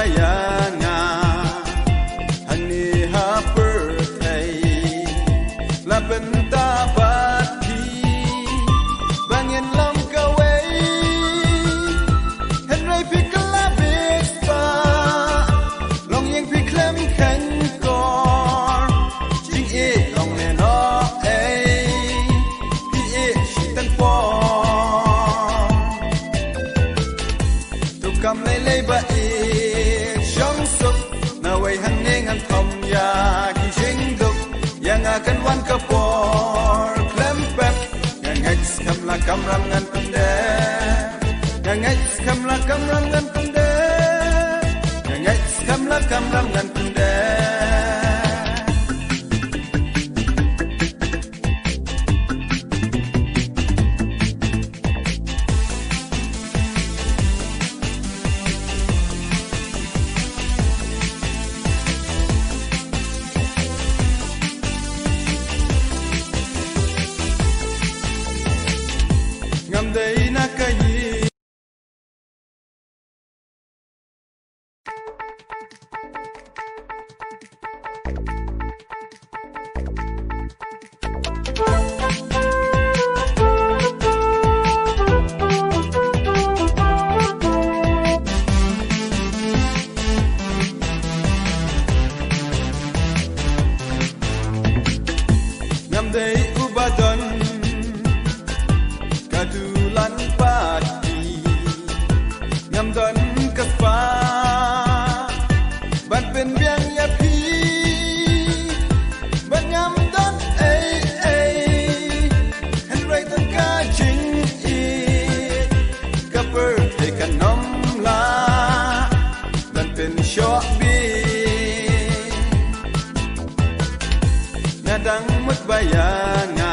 magbayanga hani hapertay laban dapat di bangin lam kaway henry pikalabis pa long yang piklem khen kor jing e long le no pi e shitan po tu kam le le ba e shong sup na wei han ning han thom ya ki jing duk yang akan wan kapor klem pep yang ex kam la kam ram ngan pende yang ex kam la kam ram ngan pende yang ex kam la kam ram ngan pende Day na kayi ngam day ubadon kadulan pati ngam don kafa ban pen biang ya pi ban ngam don and right on ka jing e kaper te kanom la ban pen short bi nadang magbayanga